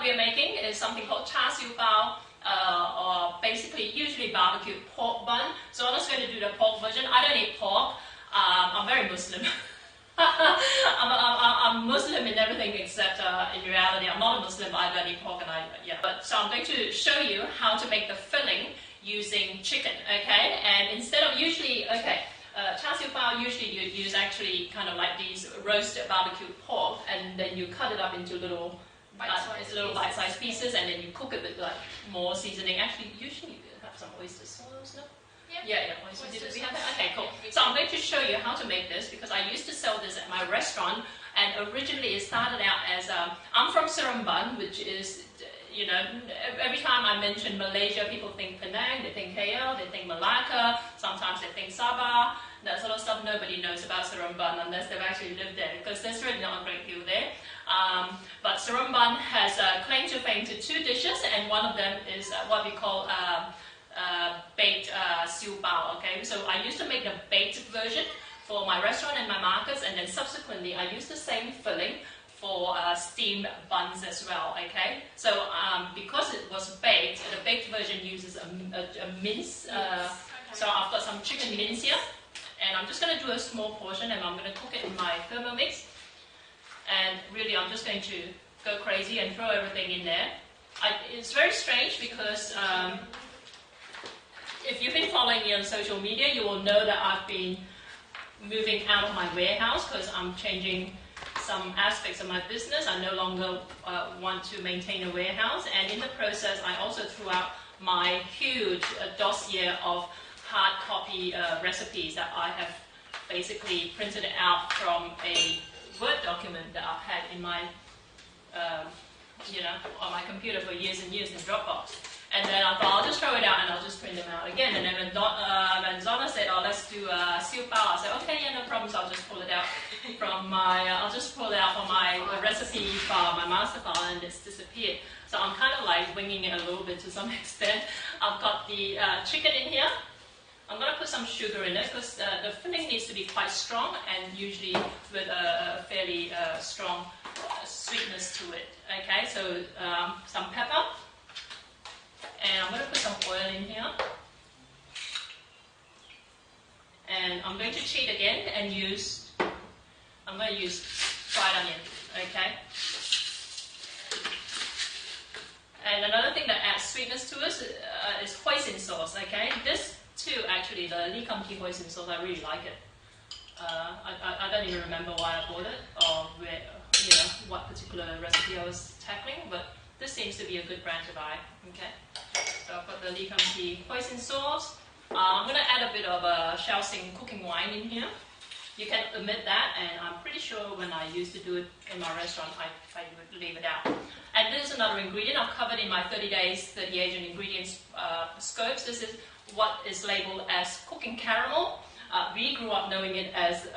we are making is something called Char Siew Pao, or basically usually barbecued pork bun. So I'm just going to do the pork version. I don't eat pork. I'm very Muslim. I'm Muslim in everything except in reality I'm not a Muslim, but I don't eat pork, and so I'm going to show you how to make the filling using chicken, okay? And instead of Char Siew Pao, usually you use actually kind of like these roasted barbecued pork, and then you cut it up into little bite-sized pieces, and then you cook it with like more seasoning. Actually, usually you have some oyster sauce, no? Yeah, oysters. We have that? Okay, cool. So I'm going to show you how to make this, because I used to sell this at my restaurant, and originally it started out as, I'm from Seremban, which is, you know, every time I mention Malaysia, people think Penang, they think KL, they think Malacca, sometimes they think Sabah, that sort of stuff. Nobody knows about Seremban unless they've actually lived there, because there's really not a great deal there. But Seremban has claim to fame to 2 dishes, and one of them is what we call baked Siew Pao, okay? So I used to make the baked version for my restaurant and my markets, and then subsequently I used the same filling for steamed buns as well, okay? So because it was baked, the baked version uses a mince. So I've got some chicken mince here, and I'm just going to do a small portion, and I'm going to cook it in my Thermomix. And really, I'm just going to go crazy and throw everything in there. It's very strange because if you've been following me on social media, you will know that I've been moving out of my warehouse because I'm changing some aspects of my business. I no longer want to maintain a warehouse, and in the process I also threw out my huge dossier of hard copy recipes that I have basically printed out from a Word document that I've had in my on my computer for years and years in Dropbox. And then I thought, I'll just throw it out and I'll just print them out again. And then when Zona said, oh, let's do Siew Pao, I said, okay, yeah, no problems. I'll just pull it out from my recipe file, my master file, and it's disappeared. So I'm kind of like winging it a little bit to some extent. I've got the chicken in here. I'm going to put some sugar in it because the filling needs to be quite strong, and usually with a fairly strong sweetness to it. Okay, so some pepper. And I'm going to put some oil in here. And I'm going to cheat again and I'm going to use fried onion, okay? And another thing that adds sweetness to us is hoisin sauce, okay? This too, actually, the Lee Kum Kee hoisin sauce, I really like it. I don't even remember why I bought it or where, what particular recipe I was tackling, but this seems to be a good brand to buy, okay? So I've got the Lee Kum Kee hoisin sauce. I'm going to add a bit of Shaoxing cooking wine in here. You can omit that, and I'm pretty sure when I used to do it in my restaurant, I would leave it out. And this is another ingredient I've covered in my 30 days, 30 Asian ingredients scopes. This is what is labeled as cooking caramel. We grew up knowing it as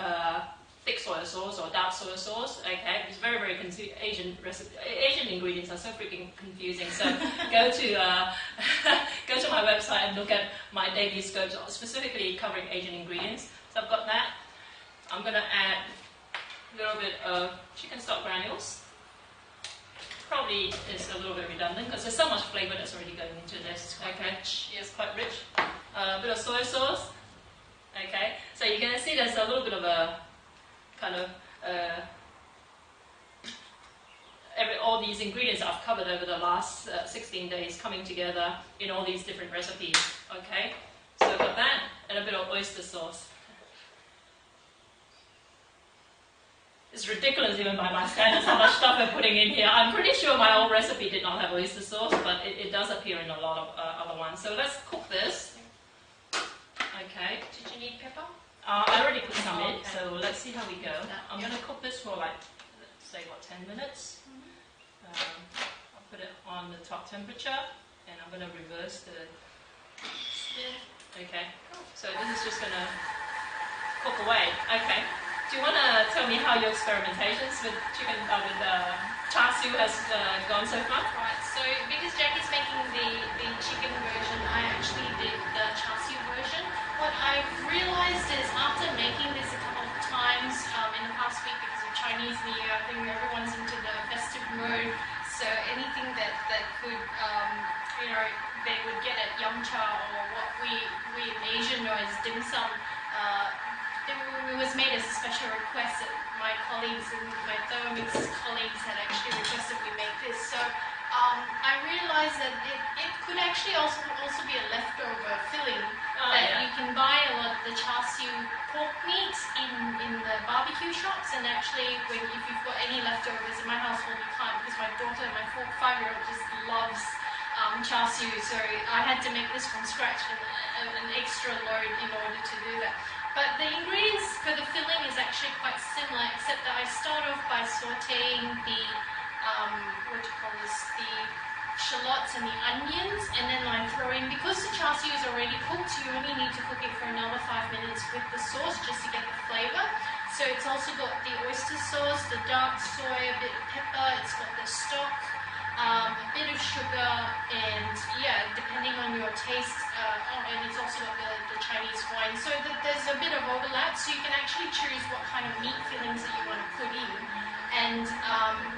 thick soy sauce or dark soy sauce. Okay, it's very, very Asian recipe. Asian ingredients are so freaking confusing. So go to my website and look at my daily scopes, specifically covering Asian ingredients. So I've got that. I'm going to add a little bit of chicken stock granules. Probably is a little bit redundant because there's so much flavor that's already going into this. Okay, it's quite rich. A bit of soy sauce. Okay, so you're going to see there's a little bit of a kind of all these ingredients I've covered over the last 16 days coming together in all these different recipes. Okay, so I've got that and a bit of oyster sauce. It's ridiculous even by my standards how much stuff we're putting in here. I'm pretty sure my old recipe did not have oyster sauce, but it does appear in a lot of other ones. So let's cook this. Okay. Did you need pepper? I already put some in, so let's see how we go. I'm going to cook this for like, let's say, 10 minutes. I'll put it on the top temperature, and I'm going to reverse the spin. Okay, so this is just going to cook away. Okay. Do you want to tell me how your experimentations with Char Siew has gone so far? Right, so because Jackie's making the chicken version, I actually did the Char Siew version. What I've realized is after making this a couple of times in the past week because of Chinese New Year, I think everyone's into the festive mode, so anything that that could, they would get at Yum Cha, or what we in Asia know as dim sum. It was made as a special request that my colleagues and my Thermomix colleagues had actually requested we make this. So I realized that it could actually also be a leftover filling you can buy a lot of the Char Siew pork meat in the barbecue shops, and actually if you've got any leftovers, in my household you can't, because my daughter, my 5-year-old, just loves Char Siew, so I had to make this from scratch and an extra load in order to do that. But the ingredients for the filling is actually quite similar, except that I start off by sauteing the the shallots and the onions, and then I throw in, because the Char Siew is already cooked, you only need to cook it for another 5 minutes with the sauce just to get the flavour. So it's also got the oyster sauce, the dark soy, a bit of pepper, it's got the stock, a bit of sugar, and depending on your taste, and it's also got the Chinese wine. So there's a bit of overlap, so you can actually choose what kind of meat fillings that you want to put in. And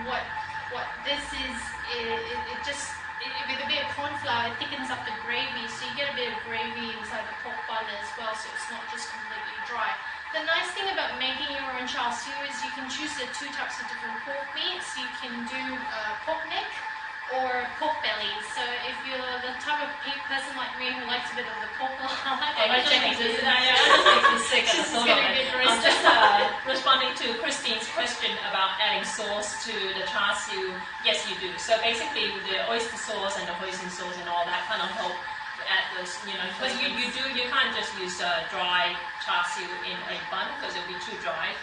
what this is, it just, with a bit of corn flour, it thickens up the gravy, so you get a bit of gravy inside the pork bun as well, so it's not just completely dry. The nice thing about making your own Char Siew is you can choose the 2 types of different pork meats. You can do pork neck or pork belly. So if you're the type of person like me who likes a bit of the pork lard, that just makes me sick at the thought of it. I'm just responding to Christine's question about adding sauce to the Char Siew. Yes, you do. So basically, the oyster sauce and the hoisin sauce and all that kind of help add those, because you can't just use dry Char Siew in a bun because it'll be too dry.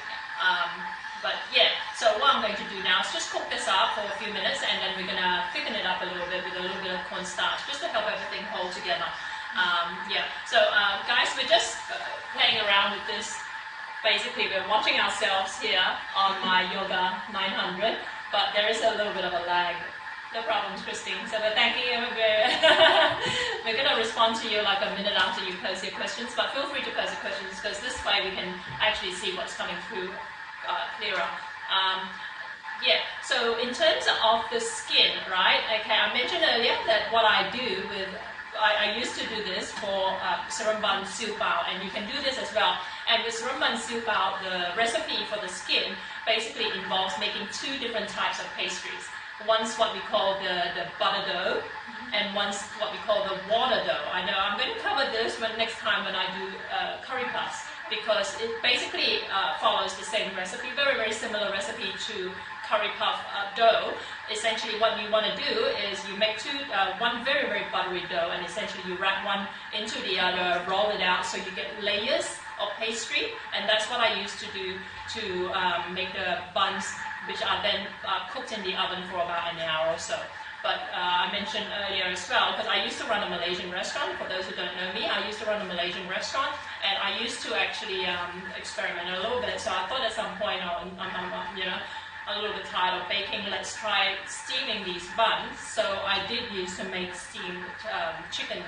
But yeah, so what I'm going to do now is just cook this up for a few minutes, and then we're going to thicken it up a little bit with a little bit of cornstarch just to help everything hold together. So guys, we're just playing around with this. Basically, we're watching ourselves here on my Yoga 900, but there is a little bit of a lag. No problems, Christine. So we're thanking you. We're going to respond to you like a minute after you pose your questions, but feel free to pose your questions, because this way we can actually see what's coming through clearer. So in terms of the skin, right? Okay, I mentioned earlier that what I do with, I used to do this for Char Siew Pao, and you can do this as well. And with Char Siew Pao, the recipe for the skin basically involves making 2 different types of pastries. One's what we call the butter dough, and one's what we call the water dough. I know I'm going to cover this next time when I do curry puffs, because it basically follows the same recipe, very, very similar recipe to curry puff dough. Essentially what you want to do is you make one very, very buttery dough, and essentially you wrap one into the other, roll it out so you get layers of pastry, and that's what I used to do to make the buns, which are then cooked in the oven for about an hour or so. But I mentioned earlier as well, because I used to run a Malaysian restaurant. For those who don't know me, I used to run a Malaysian restaurant, and I used to actually experiment a little bit. So I thought at some point, I'm a little bit tired of baking. Let's try steaming these buns. So I did used to make steamed chicken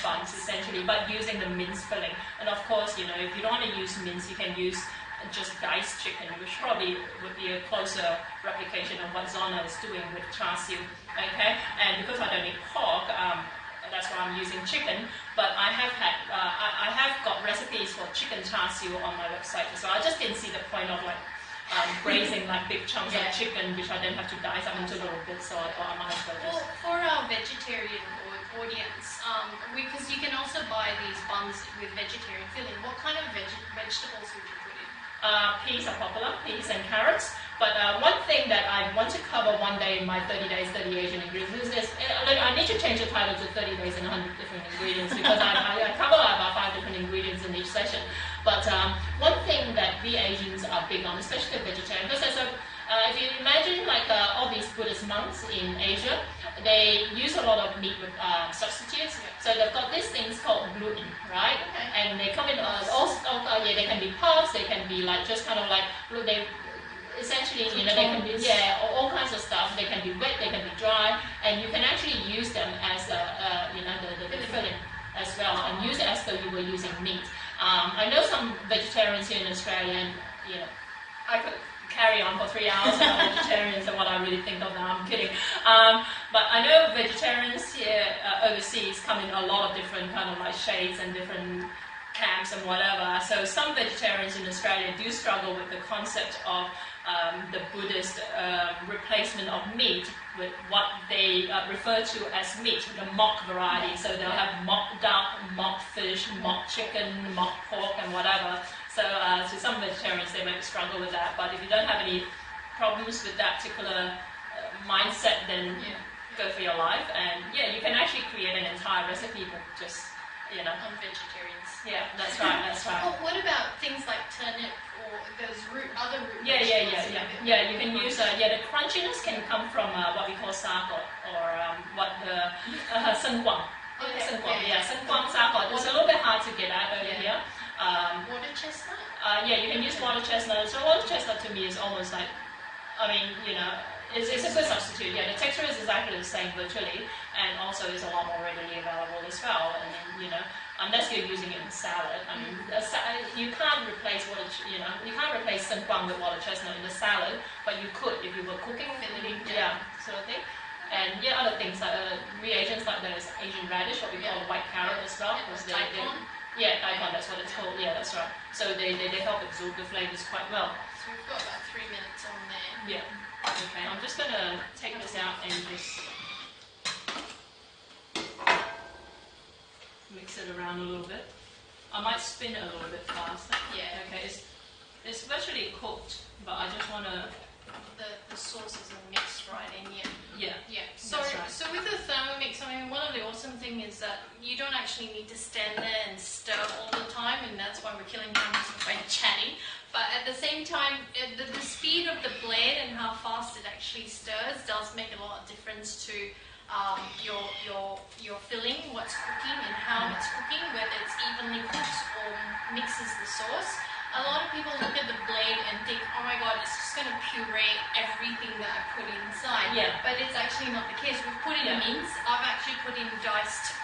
buns essentially, but using the mince filling. And of course, if you don't want to use mince, you can use just diced chicken, which probably would be a closer replication of what Zona is doing with Char Siew. Okay, and because I don't eat pork, that's why I'm using chicken. But I have got recipes for chicken Char Siew on my website as well. I just didn't see the point of braising like big chunks of chicken, which I then have to dice up into little bits. So I thought I might as well just. Well, for our vegetarian audience, because you can also buy these buns with vegetarian filling. What kind of vegetables would you put in? Peas are popular, peas and carrots. But one thing that I want to cover one day in my 30 days, 30 Asian ingredients is I need to change the title to 30 days and 100 different ingredients, because I cover about 5 different ingredients in each session. But one thing that we Asians are big on, especially the vegetarian, because if you imagine all these Buddhist monks in Asia, they use a lot of meat with substitutes. So they've got these things called gluten, right? Okay. And they come in they can be puffs, they can be just kind of they essentially, they can be all kinds of stuff. They can be wet, they can be dry, and you can actually use them as the filling as well, and use it as though you were using meat. I know some vegetarians here in Australia, and I could carry on for 3 hours about vegetarians and what I really think of them. I'm kidding. But I know vegetarians here overseas come in a lot of different kind of like shades and different camps and whatever. So some vegetarians in Australia do struggle with the concept of the Buddhist replacement of meat with what they refer to as meat, the mock variety. So they'll have mock duck, mock fish, mock chicken, mock pork, and whatever. So to some vegetarians, they might struggle with that. But if you don't have any problems with that particular mindset, then go for your life. And yeah, you can actually create an entire recipe for just, you know. On vegetarians. Yeah, that's right, that's right. Well, what about things like turnip or those other root Yeah, vegetables? Yeah, you can use, the crunchiness can come from what we call sakot, or what the senguang. Senguang sakot. It's a little bit hard to get at over here. Water chestnut? Yeah, you can use water chestnut. So water chestnut to me is almost like, I mean, you know, it's a good substitute. Yeah, the texture is exactly the same virtually, and also is a lot more readily available as well. And then, you know, unless you're using it in salad, I mean, you can't replace you can't replace senguang with water chestnut in the salad, but you could if you were cooking, sort of thing. And other things like reagents like those Asian radish, what we call the white carrot as well. Daikon? Daikon, that's what it's called. Yeah, that's right. So they help absorb the flavors quite well. So we've got about 3 minutes on there. Yeah. Okay, I'm just going to take this out and just mix it around a little bit. I might spin it a little bit faster. Yeah. Okay, it's virtually cooked, but I just want to... The sauces are mixed right in, Yeah. So, right. So with the Thermomix, I mean, one of the awesome things is that you don't actually need to stand there and stir all the time, and that's why we're killing time by chatting. But at the same time, the speed of the blade and how fast it actually stirs does make a lot of difference to your filling, what's cooking and how it's cooking, whether it's evenly cooked or mixes the sauce. A lot of people look at the blade and think, oh my god, it's just going to puree everything that I put inside. Yeah. But it's actually not the case. We've put in mince. I've actually put in diced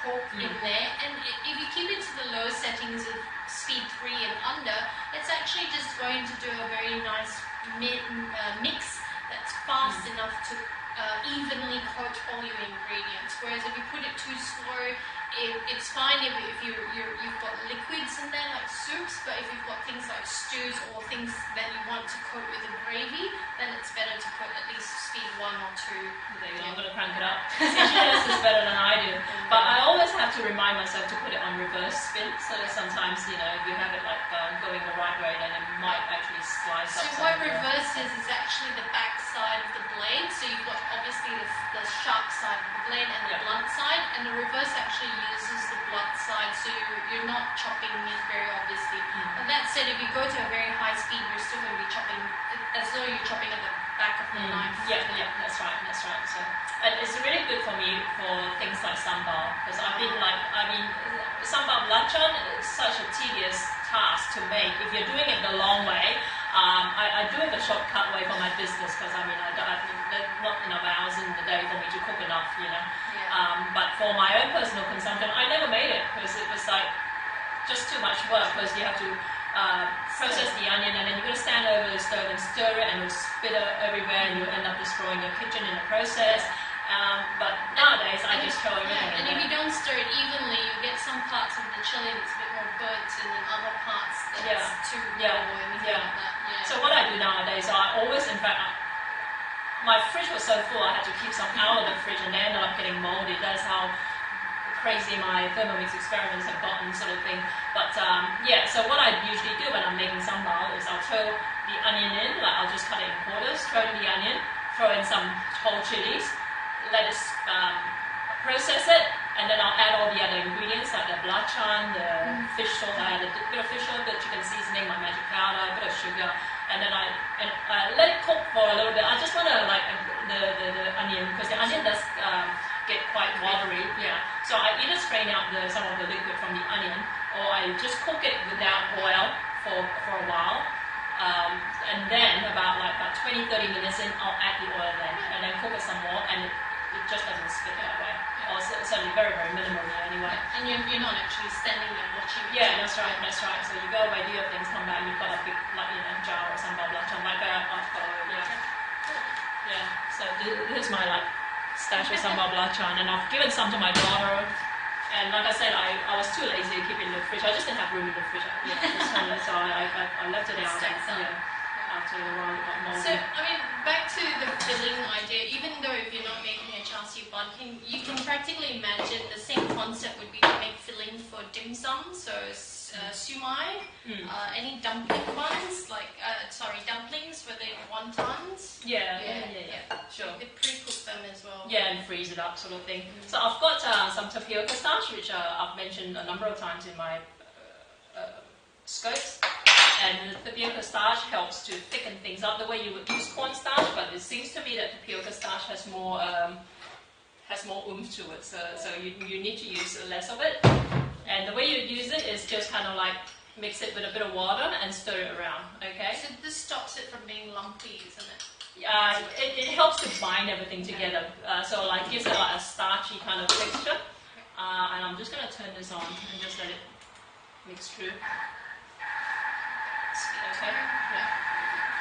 pork in there. And if you keep it to the low settings of speed 3 and under, it's actually just going to do a very nice mix that's fast enough to evenly coat all your ingredients. Whereas if you put it too slow, it's fine if you've got liquids in there like soups, but if you've got things like stews or things that you want to coat with a gravy, then it's better to put at least speed 1 or 2. There you go, I'm going to crank it up. This is better than I do. But I always have to remind myself to put it on reverse spin, so that sometimes, you know, if you have it like going the right way, then it might actually slice up. So what reverse is actually the back side of the blade. So you've got obviously the sharp side of the blade and the blunt side, and the reverse actually uses the blunt side, so you're not chopping meat very obviously. And that said, if you go to a very high speed, you're still going to be chopping as though you're chopping at the back of the knife. Yeah, that's right. So, and it's really good for me for things like sambal, because sambal belacan is such a tedious task to make. If you're doing it the long way, I do it the shortcut way for my business, because there's not enough hours in the day for me to cook enough, you know. But for my own personal consumption, I never made it, because it was like just too much work, because you have to process the onion, and then you're going to stand over the stove and stir it, and it'll spit everywhere, and you'll end up destroying your kitchen in the process. But nowadays, I just throw everything in and if you don't stir it evenly, you get some parts of the chili that's a bit more burnt, and then other parts that's too raw or anything like that. So what I do nowadays, I always, in fact, my fridge was so full, I had to keep some out of the fridge, and they ended up getting moldy. That's how crazy my Thermomix experiments have gotten, sort of thing. But so what I usually do when I'm making sambal is I'll throw the onion in, like I'll just cut it in quarters, throw in the onion, throw in some whole chilies, let it process it, and then I'll add all the other ingredients like the belacan, the fish sauce. I add a bit of fish sauce, a bit of chicken seasoning, my magic powder, a bit of sugar, and then I let it cook for a little bit. I just want to like the onion, because the onion does get quite watery. So I either strain out some of the liquid from the onion, or I just cook it without oil for a while. And then about 20-30 minutes in, I'll add the oil then, and then cook it some more, and it just doesn't spit that way. Or certainly very, very minimally anyway. And you're not actually standing there watching it. Yeah, that's right. So you go away, do your things, come back, and you've got a big jar or some blah blah blah. So So this is my like stash of sambal belacan, and I've given some to my daughter. And like I said, I was too lazy to keep it in the fridge. I just didn't have room in the fridge. So I left it out. After a while it got moldy. So, I mean, back to the filling idea, even though if you're not making a char siu bun, you can practically imagine the same concept would be to make filling for dim sum, so siu mai, any dumpling buns, dumplings for the wontons. Yeah, sure. You could pre-cook them as well. Yeah, and freeze it up sort of thing. So I've got some tapioca starch, which I've mentioned a number of times in my scopes. And the tapioca starch helps to thicken things up the way you would use cornstarch, but it seems to me that tapioca starch has more oomph to it, so you need to use less of it. And the way you use it is just kind of like mix it with a bit of water and stir it around, okay? So this stops it from being lumpy, isn't it? It helps to bind everything together, so like gives it like a starchy kind of texture. And I'm just going to turn this on and just let it mix through. Okay. Yeah.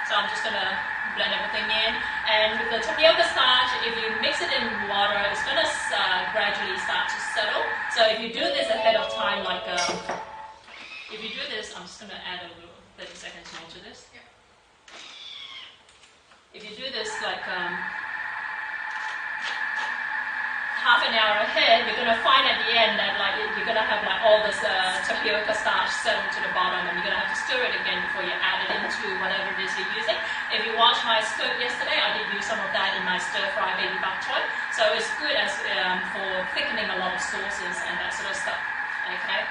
So I'm just going to blend everything in. And with the tapioca starch, if you mix it in water, it's going to gradually start to settle. So if you do this ahead of time, like if you do this, I'm just going to add a little 30 seconds more to this. Yeah. If you do this like half an hour ahead, you're going to find at the end that like you're going to have like all this tapioca starch settled to the bottom, and you're going to have to stir it again before you add it into whatever it is you're using. If you watched my scoop yesterday, I did use some of that in my stir-fry baby bok choy, so it's good as for thickening a lot of sauces and that sort of stuff. Okay.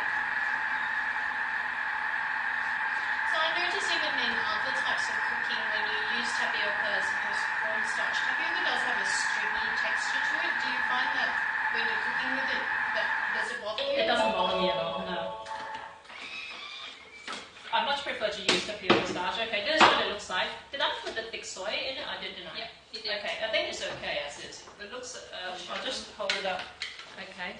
So I notice even in other types of cooking, when you use tapioca as opposed to cornstarch, tapioca does have a stringy texture to it. Do you find that when you're cooking with it, does it bother you? It doesn't bother me at all, no. I much prefer to use tapioca starch. Okay, this is what it looks like. Did I put the thick soy in it? I did, didn't I? Yeah, you did. Okay, I think it's okay as is. It looks, I'll just hold it up. Okay.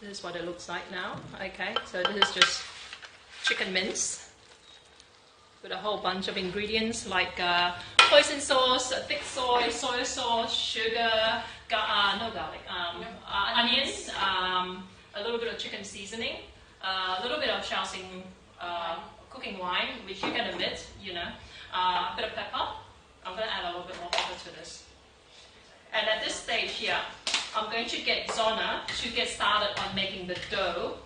This is what it looks like now. Okay, so this is just chicken mince with a whole bunch of ingredients like hoisin sauce, thick soy sauce, sugar, no garlic, onions, a little bit of chicken seasoning, a little bit of Char Siew cooking wine, which you can omit, a bit of pepper. I'm going to add a little bit more pepper to this. And at this stage here, I'm going to get Zona to get started on making the dough.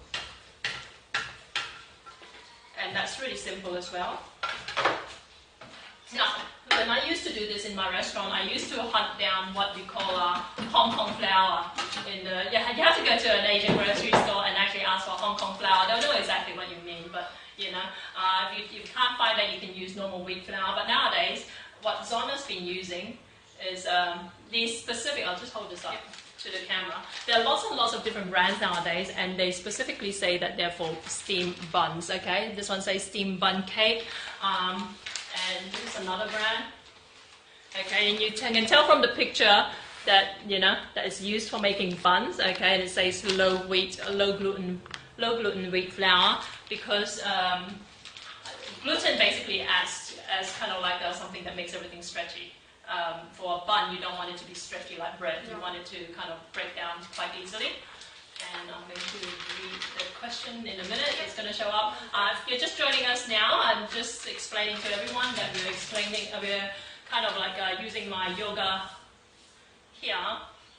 And that's really simple as well. Now, when I used to do this in my restaurant, I used to hunt down what we call Hong Kong flour. You have to go to an Asian grocery store and actually ask for Hong Kong flour. They'll know exactly what you mean, but if you can't find that, you can use normal wheat flour. But nowadays, what Zona's been using is these specific. I'll just hold this up to the camera. There are lots and lots of different brands nowadays, and they specifically say that they're for steamed buns. Okay, this one says steamed bun cake. And this is another brand. Okay, and you can tell from the picture that that is used for making buns. Okay, and it says low gluten wheat flour because gluten basically acts as kind of like something that makes everything stretchy. For a bun, you don't want it to be stretchy like bread. You want it to kind of break down quite easily. And I'm going to read the question in a minute. It's going to show up. If you're just joining us now, I'm just explaining to everyone that we're kind of like using my yoga here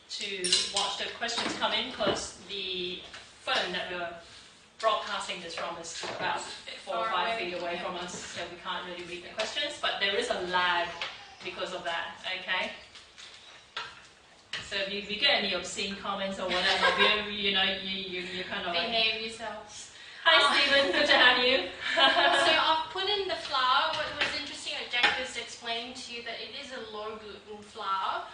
to watch the questions come in, because the phone that we're broadcasting this from is about 4 or 5 feet away from us, so we can't really read the questions. But there is a lag because of that. Okay. So if you get any obscene comments or whatever, you kind of behave yourselves. Hi Stephen, good to have you. So I've put in the flour. What was interesting, Jack was explaining to you that it is a low gluten flour.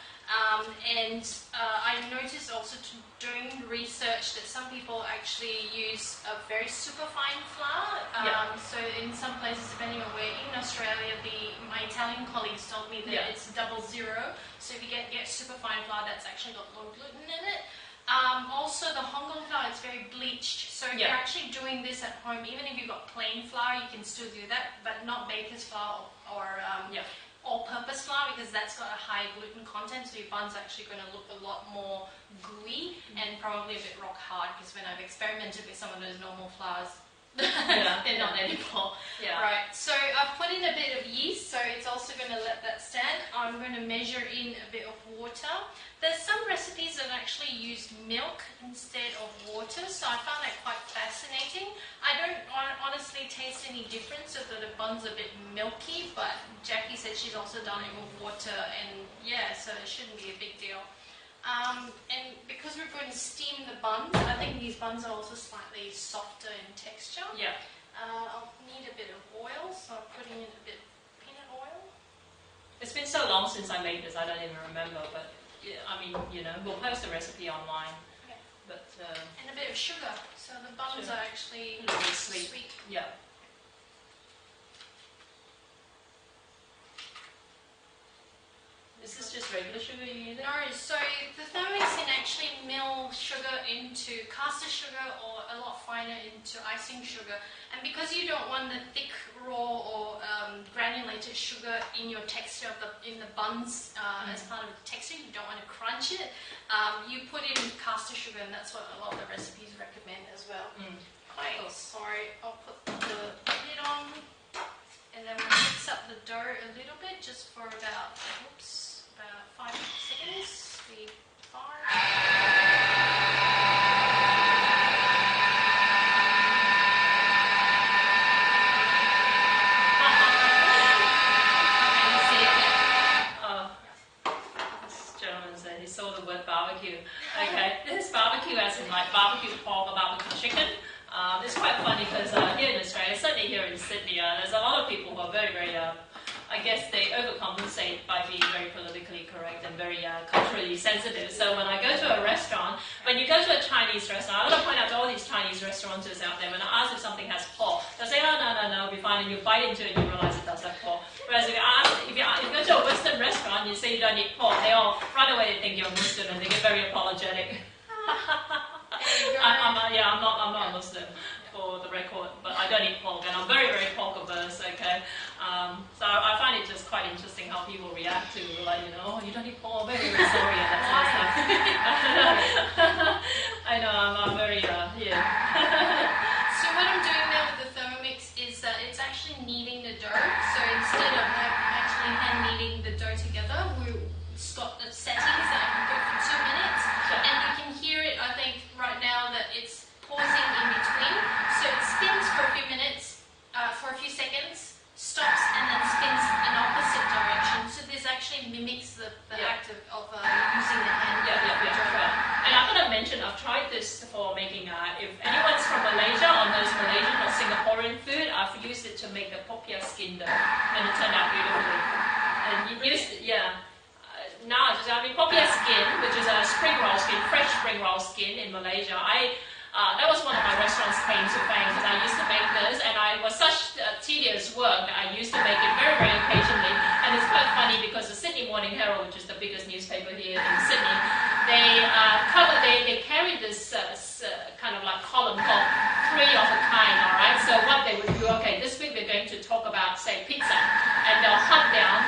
And I noticed also during research that some people actually use a very superfine flour. So in some places, depending on where, in Australia, my Italian colleagues told me that it's 00. So if you get superfine flour, that's actually got low gluten in it. Also, the Hong Kong flour is very bleached. So if you're actually doing this at home, even if you've got plain flour, you can still do that, but not baker's flour or all-purpose flour because that's got a high gluten content, so your bun's actually going to look a lot more gooey and probably a bit rock hard, because when I've experimented with some of those normal flours, they're not edible. Yeah. Right, so I've put in a bit of yeast, so it's also going to let that stand. I'm going to measure in a bit of water. There's some recipes that actually use milk instead of water, so I found that quite fascinating. I don't honestly taste any difference, so that the bun's a bit milky, but Jackie said she's also done it with water, and yeah, so it shouldn't be a big deal. And because we're going to steam the buns, I think these buns are also slightly softer in texture. Yeah. I'll need a bit of oil, so I'm putting in a bit of peanut oil. It's been so long since I made this, I don't even remember, but yeah, I mean, you know, we'll post the recipe online. Okay. But and a bit of sugar, so the buns are actually a little bit sweet. Yeah. Is this just regular sugar you're using? No, so the Thermomix can actually mill sugar into caster sugar or a lot finer into icing sugar. And because you don't want the thick, raw or granulated sugar in your texture of in the buns as part of the texture, you don't want to crunch it, you put in caster sugar, and that's what a lot of the recipes recommend as well. Okay, sorry, I'll put the lid on, and then we'll mix up the dough a little bit just for about, about 5 seconds. 3, 5. This gentleman said he saw the word barbecue. Okay, this is barbecue as in like barbecue pork or barbecue chicken. It's quite funny because here in Australia, certainly here in Sydney, there's a lot of people who are very, very, I guess they overcompensate by being very politically correct and very culturally sensitive. So when I go to a restaurant, when you go to a Chinese restaurant, I want to point out to all these Chinese restaurateurs out there, when I ask if something has pork, they'll say, oh, no, it'll be fine, and you bite into it and you realize it does have pork. Whereas if you go to a Western restaurant and you say you don't eat pork, they all right away think you're Muslim and they get very apologetic. I'm not Muslim, for the record, but I don't eat pork, and I'm very, very pork averse, okay? So I find it just quite interesting how people react to, like, you know, oh, you don't eat pork, very, very sorry, and that sort of stuff. I know, I'm very, yeah. So what I'm doing now with the Thermomix is that it's actually kneading the dough, so instead of actually hand kneading the dough together, we've got the settings that I can put for 2 minutes, and you can hear it, I think, right now that it's pausing in between, so it spins for a few minutes, for a few seconds, stops, and then spins in opposite direction. So this actually mimics the act of using the hand. And I'm going to mention, I've tried this for making, if anyone's from Malaysia or knows Malaysian or Singaporean food, I've used it to make the popiah skin dough, and it turned out beautifully. And you used it, popiah skin, which is a spring roll skin, fresh spring roll skin in Malaysia. That was one of my restaurant's claim to fame, because I used to make this, and it was such tedious work that I used to make it very, very occasionally. And it's quite funny because the Sydney Morning Herald, which is the biggest newspaper here in Sydney, they carry this kind of like column called Three of a Kind, all right? So what they would do, okay, this week we're going to talk about, say, pizza, and they'll hunt down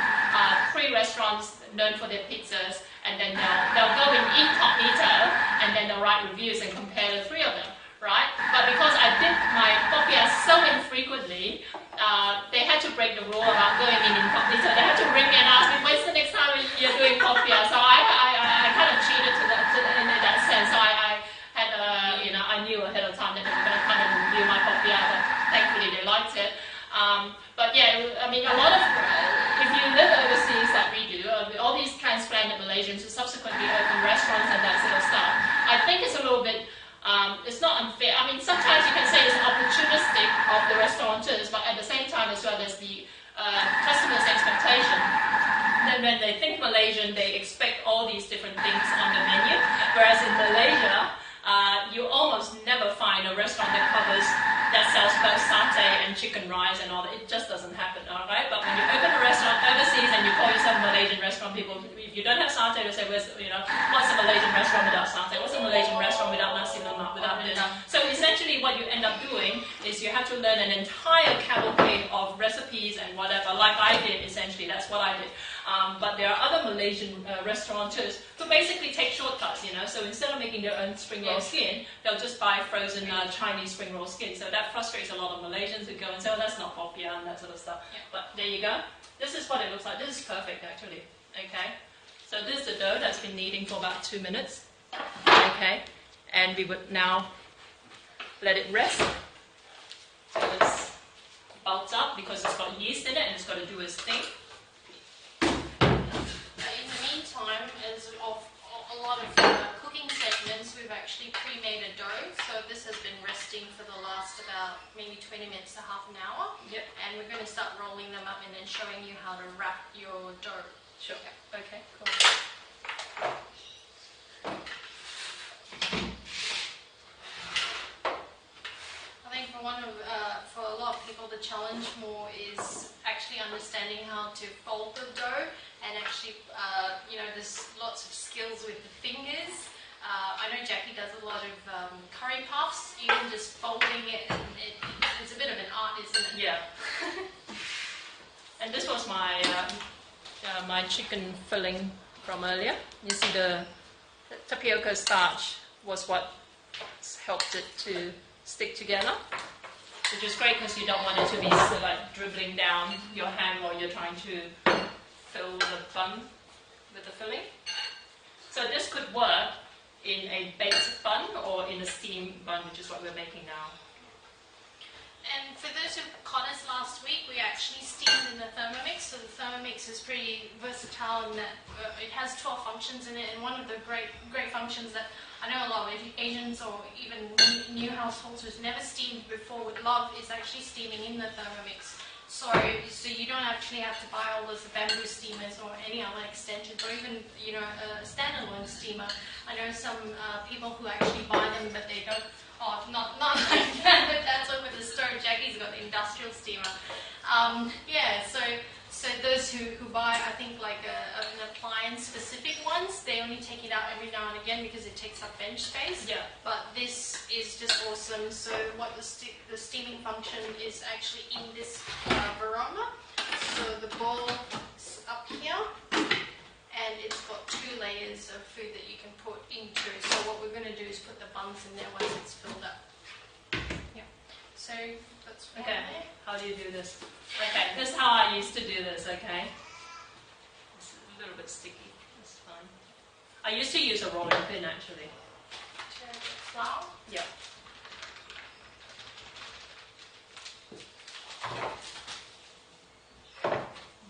3 restaurants known for their pizzas, and then they'll go in incognito, and then they'll write reviews and compare the 3 of them, right? But because I did my popiah so infrequently, they had to break the rule about going in incognito. They had to ring me and ask me, when's the next time you're doing popiah? So I kind of cheated in that sense. So I had, I knew ahead of time that they were going to come and review my popiah, but thankfully they liked it. But yeah, I mean, a lot of, if you live overseas like we do, all these transplanted Malaysians who subsequently open restaurants and that sort of stuff, I think it's a little bit, it's not unfair. I mean, sometimes you can say it's opportunistic of the restaurateurs, but at the same time as well, there's the customer's expectation. Then when they think Malaysian, they expect all these different things on the menu, whereas in Malaysia, you almost never find a restaurant that covers that sells both satay and chicken rice and all that. It just doesn't happen, all right? But when you open a restaurant overseas and you call yourself a Malaysian restaurant, people, if you don't have satay, they'll say, what's a Malaysian restaurant without satay? What's a Malaysian restaurant without nasi lemak, without this? So essentially what you end up doing is you have to learn an entire cavalcade of recipes and whatever, like I did, essentially. That's what I did. But there are other Malaysian restaurateurs who basically take shortcuts, So instead of making their own spring roll skin, they'll just buy frozen Chinese spring roll skin. So that frustrates a lot of Malaysians who go and say, oh, that's not popular and that sort of stuff. Yeah. But there you go. This is what it looks like. This is perfect, actually. Okay. So this is the dough that's been kneading for about 2 minutes. Okay. And we would now let it rest. So it's bulked up because it's got yeast in it and it's got to do its thing. In the meantime, as of a lot of cooking segments, we've actually pre-made a dough. So this has been resting for the last about maybe 20 minutes to half an hour. Yep. And we're going to start rolling them up and then showing you how to wrap your dough. Sure. Yep. Okay, cool. I think for a lot of people, the challenge more is actually understanding how to fold the dough. And actually, there's lots of skills with the fingers. I know Jackie does a lot of curry puffs, even just folding it. It's a bit of an art, isn't it? Yeah. And this was my my chicken filling from earlier. You see the tapioca starch was what helped it to stick together, which is great because you don't want it to be like dribbling down your hand while you're trying to fill the bun with the filling. So this could work in a baked bun or in a steamed bun, which is what we're making now. And for those who caught us last week, we actually steamed in the Thermomix. So the Thermomix is pretty versatile in that it has 12 functions in it. And one of the great functions that I know a lot of Asians or even new households who's never steamed before would love is actually steaming in the Thermomix. So you don't actually have to buy all those bamboo steamers or any other extensions, or even a standalone steamer. I know some people who actually buy them, but they don't. Oh, not like that. But that's what with the stove. Jackie's got the industrial steamer. So those who buy, I think like an appliance specific ones, they only take it out every now and again because it takes up bench space. Yeah. But this is just awesome. So what the steaming function is actually in this varoma. So the bowl is up here, and it's got 2 layers of food that you can put into. So what we're going to do is put the buns in there once it's filled up. Yeah. So that's one Okay. there. How do you do this? Okay, this is how I used to do this, okay? It's a little bit sticky, that's fine. I used to use a rolling pin actually. To the flour. Yeah.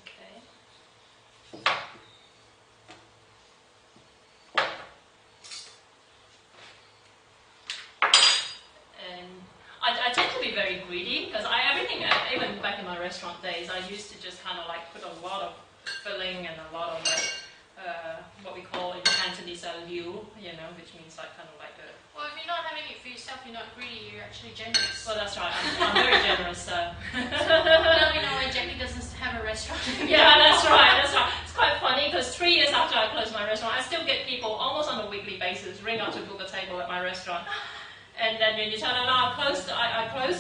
Okay. And I tend to be very greedy because even back in my restaurant days, I used to just kind of like put a lot of filling and a lot of like what we call in Cantonese liu, which means like kind of like a. Well, if you're not having it for yourself, you're not greedy. You're actually generous. Well, that's right. I'm very generous. So. Now we know why Jackie doesn't have a restaurant. Yeah, that's right. That's right. It's quite funny because 3 years after I closed my restaurant, I still get people almost on a weekly basis ring up to book a table at my restaurant. And then when you tell them, I closed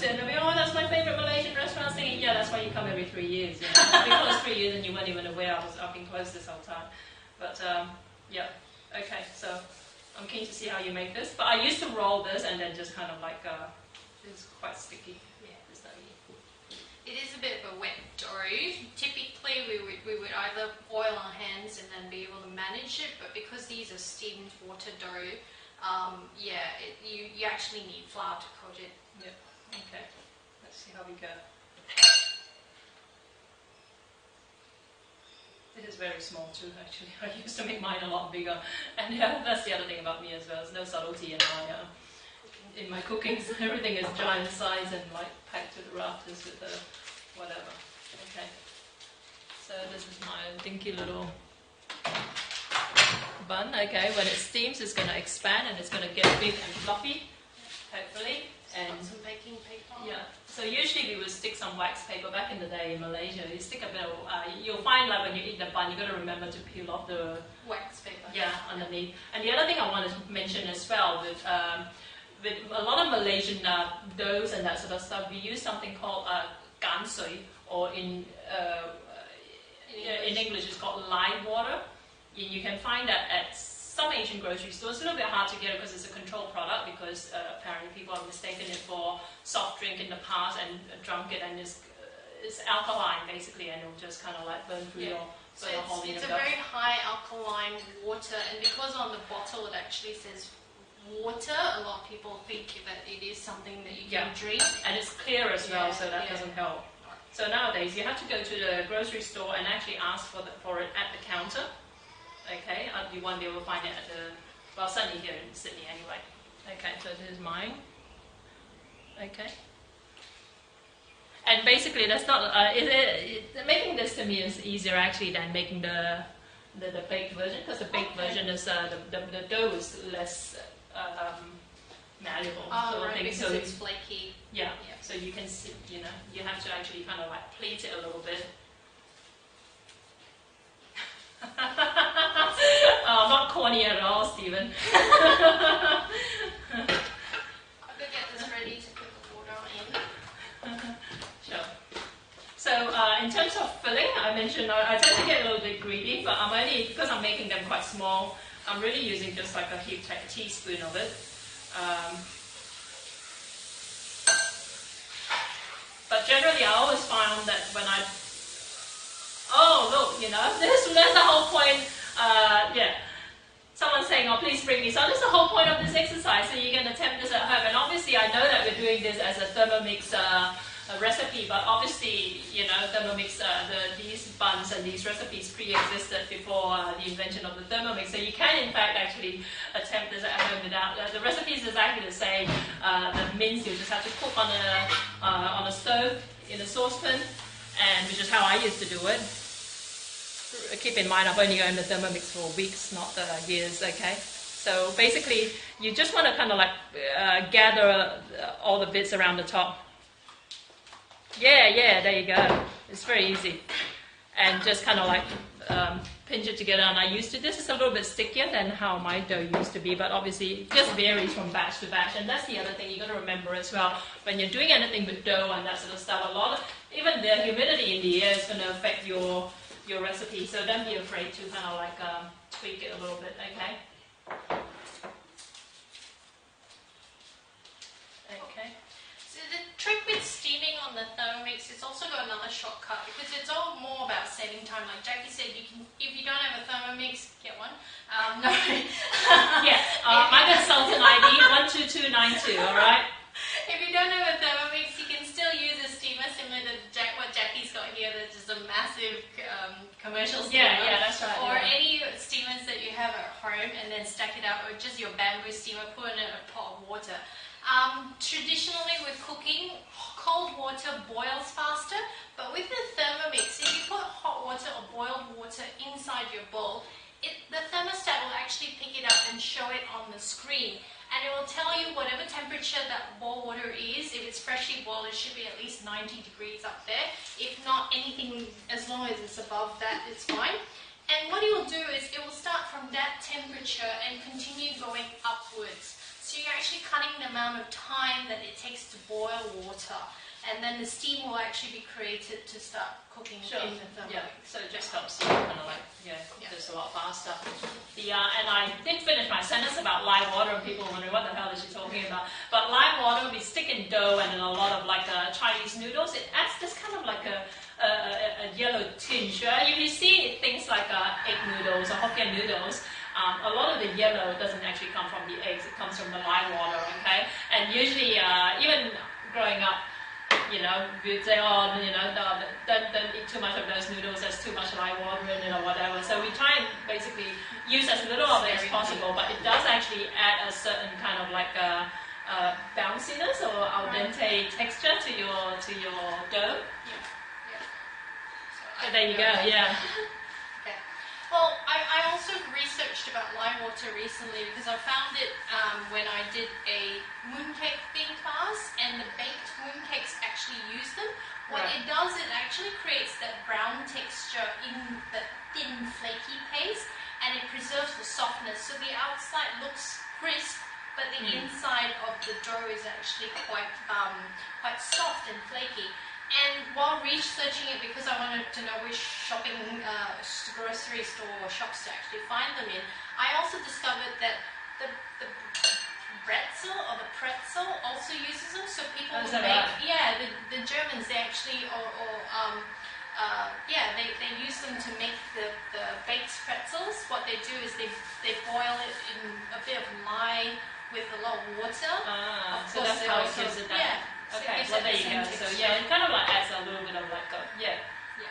it, and they'll be, oh, that's my favorite Malaysian restaurant. I was thinking, yeah, that's why you come every 3 years. We closed 3 years and you weren't even aware I've been closed this whole time. But, yeah, okay, so I'm keen to see how you make this. But I used to roll this and then just kind of like, it's quite sticky. Yeah. It is a bit of a wet dough. Typically, we would either oil our hands and then be able to manage it, but because these are steamed water dough, you actually need flour to coat it. Yeah. Okay. Let's see how we go. It is very small too, actually. I used to make mine a lot bigger, and yeah, that's the other thing about me as well. There's no subtlety in my cooking. So everything is giant size and like packed to the rafters with the whatever. Okay. So this is my dinky little bun. Okay, when it steams, it's going to expand and it's going to get big and fluffy, hopefully. And some baking paper. yeah, so usually we would stick some wax paper. Back in the day in Malaysia, you stick a bit of, you'll find like when you eat the bun, you got to remember to peel off the wax paper. Yeah, underneath. And the other thing I wanted to mention as well, with a lot of Malaysian doughs and that sort of stuff, we use something called gan sui, or in English it's called lime water. You can find that at some Asian grocery stores. It's a little bit hard to get it because it's a controlled product, because apparently people have mistaken it for soft drink in the past and drunk it, and it's alkaline basically, and it'll just kind of like burn through your so it's a very high alkaline water, and because on the bottle it actually says water, a lot of people think that it is something that you can drink. And it's clear as well, so that doesn't help. So nowadays you have to go to the grocery store and actually ask for it at the counter. Okay, you won't be able to find it at the, well, certainly here in Sydney anyway. Okay, so this is mine. Okay. And basically that's not, making this to me is easier actually than making the baked version, because the baked version is, the dough is less malleable. Oh, right, because it's flaky. Yeah, so you can see, you have to actually kind of like pleat it a little bit. Not corny at all, Stephen. I'll go get this ready to put the water in. Sure. So in terms of filling, I mentioned I tend to get a little bit greedy, but I'm only, because I'm making them quite small, I'm really using just like a teaspoon of it. But generally I always found that when look, that's the whole point. Someone's saying, oh, please bring me. So this is the whole point of this exercise. So you can attempt this at home. And obviously, I know that we're doing this as a Thermomix recipe, but obviously, Thermomix, these buns and these recipes pre-existed before the invention of the Thermomix. So you can, in fact, actually attempt this at home without. The recipe is exactly the same. The mince, you just have to cook on a stove in a saucepan, and which is how I used to do it. Keep in mind, I've only owned the Thermomix for weeks, not years, okay? So basically, you just want to kind of like gather all the bits around the top. Yeah, there you go. It's very easy. And just kind of like pinch it together. And I used to, this is a little bit stickier than how my dough used to be, but obviously it just varies from batch to batch. And that's the other thing you got to remember as well. When you're doing anything with dough and that sort of stuff, even the humidity in the air is going to affect your recipe, so don't be afraid to kind of like tweak it a little bit, okay? Okay. So the trick with steaming on the Thermomix is also got another shortcut, because it's all more about saving time. Like Jackie said, you can, if you don't have a Thermomix, get one. No. My consultant ID 12292. All right. If you don't have a Thermomix, you can still use a steamer similar to what Jackie's got here. That's just a massive commercial steamer. Yeah, that's right. Or any steamers that you have at home, and then stack it up, or just your bamboo steamer, put it in a pot of water. Traditionally with cooking, cold water boils faster, but with the Thermomix, if you put hot water or boiled water inside your bowl, the thermostat will actually pick it up and show it on the screen. And it will tell you whatever temperature that boil water is. If it's freshly boiled, it should be at least 90 degrees up there. If not, anything, as long as it's above that, it's fine. And what it will do is it will start from that temperature and continue going upwards. So you're actually cutting the amount of time that it takes to boil water. And then the steam will actually be created to start cooking in the Thermomix. Yeah, so it just helps you kind of like, cook this a lot faster. And I did finish my sentence about lime water, and people wondering what the hell is she talking about. But lime water, we stick in dough and in a lot of like Chinese noodles. It adds this kind of like a yellow tinge. If you see things like egg noodles or Hokkien noodles, a lot of the yellow doesn't actually come from the eggs, it comes from the lime water, okay? And usually, even growing up, we'd say, don't eat too much of those noodles, there's too much lime water in it or whatever. So we try and basically use as little of it as possible, but it does actually add a certain kind of like bounciness or al dente texture to your dough. Yeah. So there you go, yeah. Okay. Well, I also researched about lime water recently because I found it when I did a mooncake baking class, and the baked mooncakes actually use them. What it does, it actually creates that brown texture in the thin flaky paste, and it preserves the softness. So the outside looks crisp, but the inside of the dough is actually quite soft and flaky. And while researching it, because I wanted to know which grocery store or shops to actually find them in, I also discovered that the pretzel also uses them. So people will make, the Germans, they actually, they use them to make the baked pretzels. What they do is they boil it in a bit of lye with a lot of water. So that's how it gives it that. Okay, well there you go. So yeah, it kind of like adds a little bit of like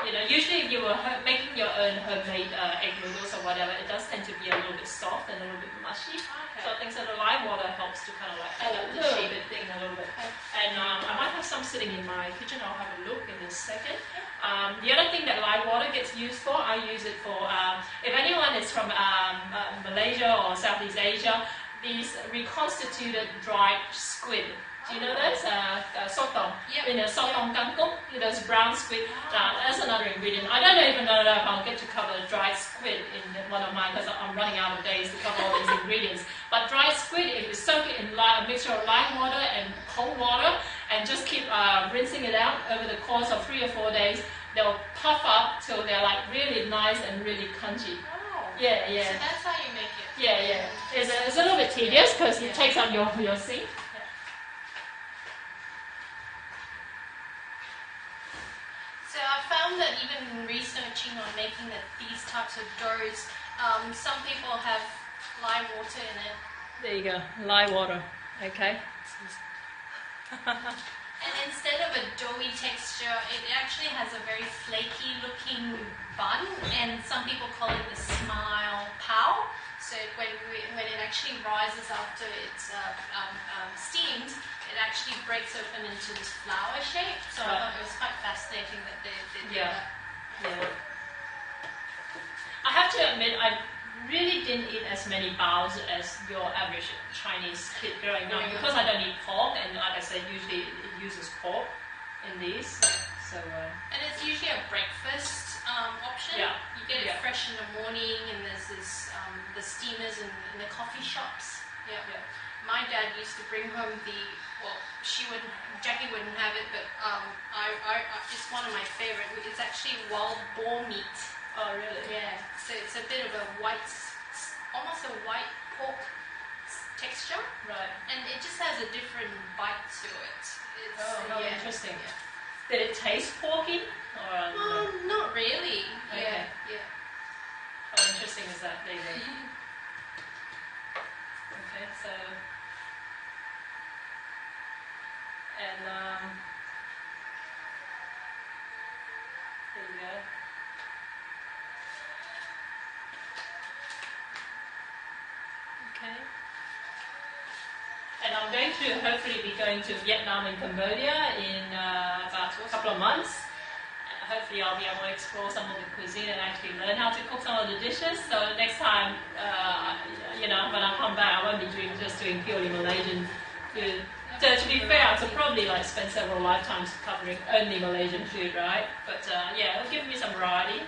you know, usually if you were making your own homemade egg noodles or whatever, it does tend to be a little bit soft and a little bit mushy. So I think so the lime water helps to kind of like add a little bit thing a little bit. And I might have some sitting in my kitchen. I'll have a look in a second. The other thing that lime water gets used for, I use it for if anyone is from Malaysia or Southeast Asia, these reconstituted dried squid. Do you know those? Sotong. In a sotong kangkong, those brown squid. That's another ingredient. I don't even know if I'll get to cover dried squid in one of mine because I'm running out of days to cover all these ingredients. But dried squid, if you soak it in a mixture of lime water and cold water and just keep rinsing it out over the course of 3 or 4 days, they'll puff up till they're like really nice and really crunchy. Yeah. So that's how you make it. Yeah. It's a little bit tedious because it takes up your sink. So I found that even in researching on making these types of doughs, some people have lime water in it. There you go, lime water. Okay. And instead of a doughy texture, it actually has a very flaky looking bun, and some people call it the smile pao. So when it actually rises after it's steamed, it actually breaks open into this flower shape. So I thought it was quite fascinating that they did that. Yeah. I have to admit, I really didn't eat as many baos as your average Chinese kid growing up because I don't eat pork, and like I said, usually it uses pork in these. So and it's usually a breakfast option. You get it fresh in the morning, and there's this the steamers in the coffee shops. My dad used to bring home Jackie wouldn't have it, but it's one of my favorite. It's actually wild boar meat. Oh, really? Yeah. So it's a bit of a almost a white pork texture. Right. And it just has a different bite to it. How interesting. Yeah. Did it taste porky? Or, not really. Okay. Yeah. How interesting is that? There you go. Okay, so... And, there you go. Okay. And I'm going to hopefully be going to Vietnam and Cambodia in about a couple of months. Hopefully I'll be able to explore some of the cuisine and actually learn how to cook some of the dishes. So next time, when I come back, I won't be just doing purely Malaysian food. So to be fair, I could probably spend several lifetimes covering only Malaysian food, right? But it'll give me some variety.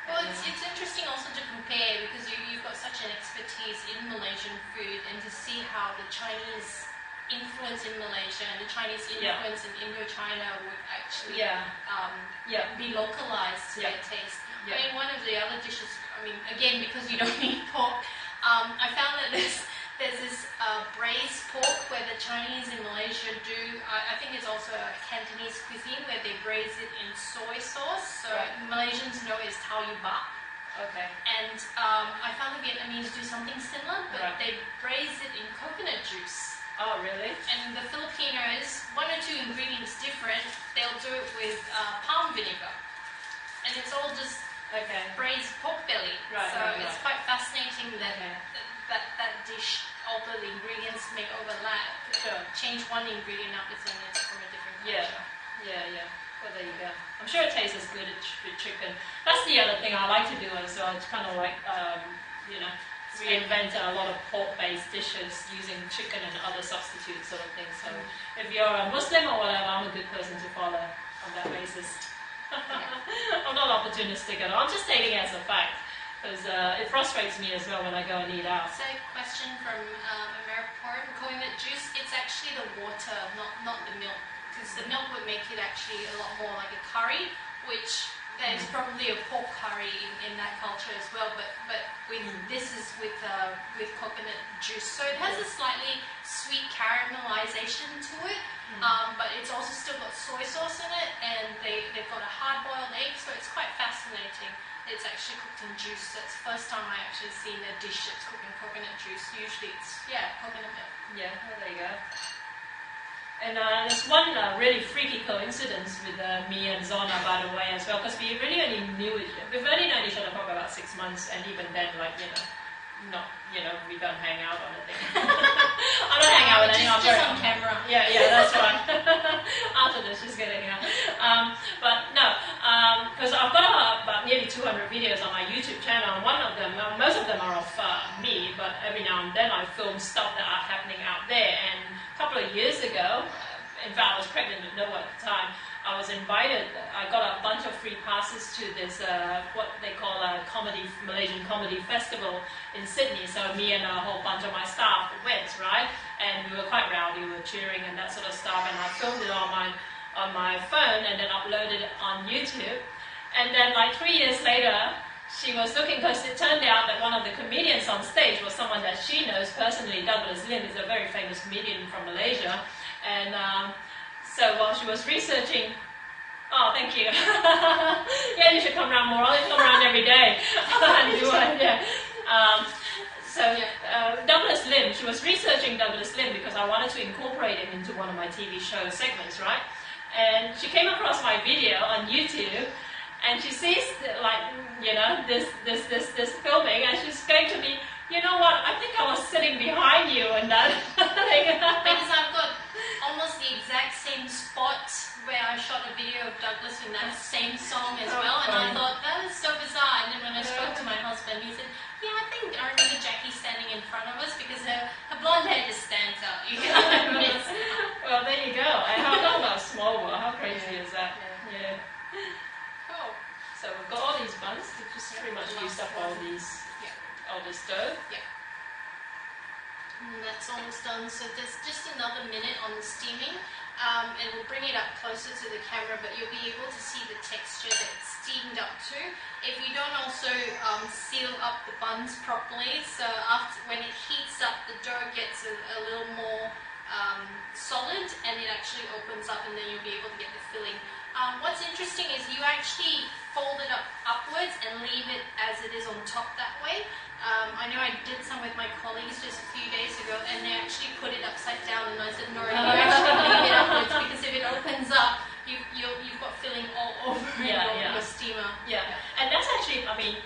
Well, it's interesting also to compare because you've got such an expertise in Malaysian food, and to see how the Chinese influence in Malaysia and the Chinese influence in Indochina would actually be localized to their taste. I mean, one of the other dishes, again, because you don't eat pork, I found that there's this braised pork where the Chinese in Malaysia do, I think it's also a Cantonese cuisine where they braise it in soy sauce. So Malaysians know it's tau yu ba. Okay. And I found the Vietnamese do something similar, but they braise it in coconut juice. Oh, really? And the Filipinos, 1 or 2 ingredients different, they'll do it with palm vinegar. And it's all just braised pork belly. It's quite fascinating that that dish, although the ingredients may overlap, change one ingredient up, it's from a different culture. Yeah. Well, there you go. I'm sure it tastes as good with chicken. That's the other thing I like to do as well. It's kind of like, reinvent a lot of pork-based dishes using chicken and other substitutes sort of thing. So if you're a Muslim or whatever, I'm a good person to follow on that basis. I'm not opportunistic at all. I'm just stating it as a fact. Because it frustrates me as well when I go and eat out. So, question from American coconut juice. It's actually the water, not the milk, because the milk would make it actually a lot more like a curry, which there's probably a pork curry in that culture as well. But with this is with coconut juice, so it has a slightly sweet caramelization to it. But it's also still got soy sauce in it, and they've got a hard-boiled egg, so it's quite fascinating. It's actually cooked in juice. That's the first time I actually seen a dish that's cooked in coconut juice. Usually it's, coconut milk. Yeah, well, there you go. And there's one really freaky coincidence with me and Zona, by the way, as well, because we really only we've only known each other for about 6 months, and even then, we don't hang out on a thing. I don't hang out with anyone. Just on camera. Yeah, that's right. After this, just kidding. But no, because I've got about nearly 200 videos on my YouTube channel, and one of them, most of them are of me, but every now and then I film stuff that are happening out there. And a couple of years ago, in fact, I was pregnant with Noah at the time. I was invited. I got a bunch of free passes to this what they call a Malaysian comedy festival in Sydney. So me and a whole bunch of my staff went, right? And we were quite rowdy. We were cheering and that sort of stuff. And I filmed it on my phone and then uploaded it on YouTube. And then 3 years later, she was looking, because it turned out that one of the comedians on stage was someone that she knows personally. Douglas Lim is a very famous comedian from Malaysia. And so while she was researching, oh, thank you. Yeah, you should come around more. I'll come around every day. Douglas Lim, she was researching Douglas Lim because I wanted to incorporate him into one of my TV show segments, right? And she came across my video on YouTube, and she sees this filming, and she's going to me, you know what? I think I was sitting behind you and that. Because I've got almost the exact same spot where I shot a video of Douglas in that same song as well, and I thought that is so bizarre. And then when I spoke to my husband, he said, "Yeah, I think I remember Jackie standing in front of us because her blonde hair just stands out." You can't miss. Well, there you go. And how about small world? How crazy is that? Yeah. Cool. So we've got all these buns. We've just pretty much used up all the stove. Yeah. And that's almost done. So there's just another minute on the steaming, and we'll bring it up closer to the camera, but you'll be able to see the texture that it's steamed up to. If you don't also seal up the buns properly, so when it heats up, the dough gets a little more solid, and it actually opens up, and then you'll be able to get the filling. What's interesting is you actually fold it up upwards and leave it as it is on top that way. I know I did some with my colleagues just a few days ago, and they actually put it upside down, and I said, no, you actually leave it upwards, because if it opens up, you've got filling all over your steamer. Yeah, and that's actually, I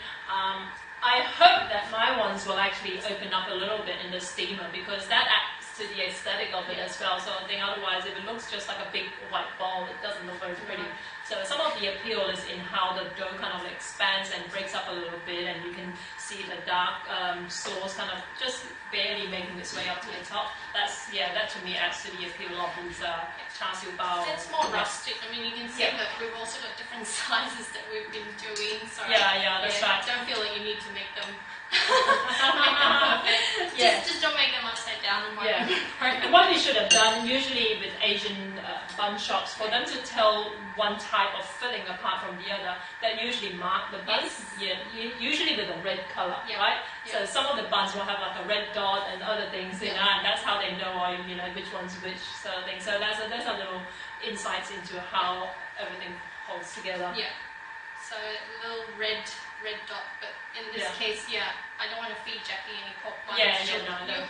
hope that my ones will actually open up a little bit in the steamer, because that adds to the aesthetic of it as well. So I think otherwise, if it looks just like a big white ball, it doesn't look very pretty. So some of the appeal is in how the dough kind of expands and breaks up a little bit, and you can see the dark sauce kind of just barely making its way up to the top. That to me adds to the appeal of these Char Siew Pao. It's more rustic. You can see that we've also got different sizes that we've been doing. So that's right. Don't feel like you need to make them. Just don't make them upside down. And what we should have done, usually with Asian bun shops, for them to tell one type of filling apart from the other, that usually mark the buns. Usually with a red color, right? So some of the buns will have like a red dot and other things, and that's how they know, which one's which sort of thing. So there's a little insights into how everything holds together. Yeah. So a little red dot, but in this case, I don't want to feed Jackie any pork buns. No.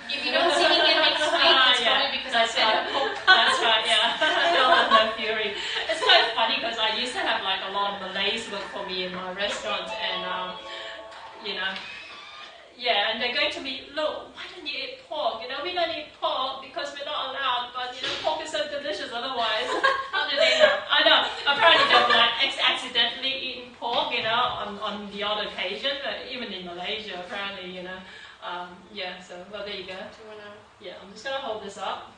If you don't see me again next week, it's probably because I said pork buns. That's right, They'll have no fury. It's quite funny because I used to have a lot of Malays work for me in my restaurant, and and they're going to me, look, why don't you eat pork? We don't eat pork because we're not allowed, but pork is so delicious otherwise. How do they know? I know. Apparently Yeah, so, well, there you go. Do you wanna? Yeah, I'm just going to hold this up.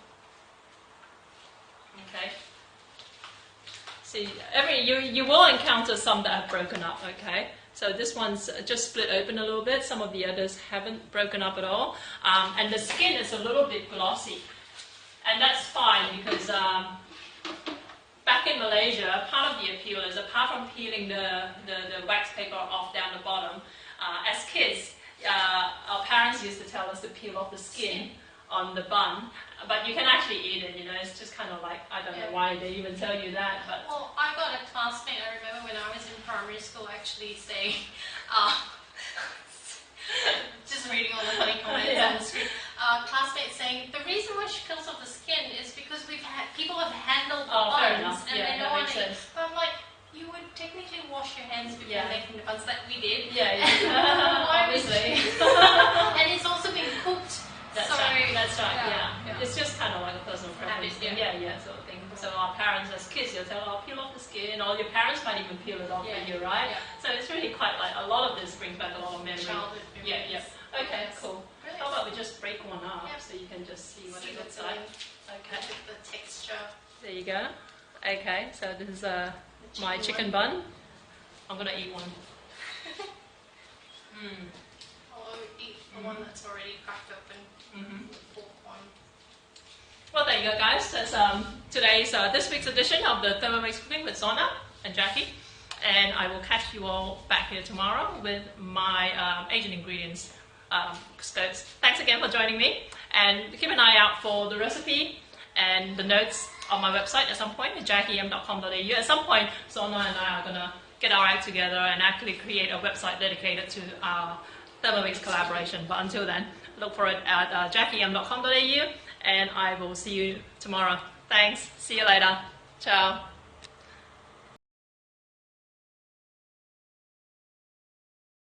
Okay. See, you will encounter some that have broken up, okay? So this one's just split open a little bit. Some of the others haven't broken up at all. And the skin is a little bit glossy. And that's fine because back in Malaysia, part of the appeal is, apart from peeling the wax paper off down the bottom, as kids, our parents used to tell us to peel off the skin on the bun, but you can actually eat it, you know, it's just kind of like, I don't know why they even tell you that, but... Well, I got a classmate, I remember when I was in primary school, actually saying, just reading all the funny comments on the screen, classmate saying, the reason why she peels off the skin is because people have handled the buns, and they don't want to eat. But I'm like, you would technically wash your hands before making the buns, that we did. Yeah, obviously. And it's also been cooked. That's right, yeah. It's just kind of like a personal preference. Yeah, sort of thing. So our parents as kids, they'll tell, oh, peel off the skin, or your parents might even peel it off for you, right? Yeah. So it's really quite like, a lot of this brings back a lot of memory. Childhood memories. Yeah. Okay, cool. Brilliant. How about we just break one up so you can just see what it looks like. Okay. The texture. There you go. Okay, so this is my chicken bun. I'm going to eat one. I'll eat the one that's already cracked open. The pork one. Well, there you go, guys. That's today's this week's edition of the Thermomix Cooking with Zona and Jackie, and I will catch you all back here tomorrow with my Asian ingredients scopes. Thanks again for joining me, and keep an eye out for the recipe and the notes on my website at some point, jackiem.com.au. At some point, Zona and I are going to get our act together and actually create a website dedicated to our Thermomix collaboration. But until then, look for it at jackiem.com.au, and I will see you tomorrow. Thanks. See you later. Ciao.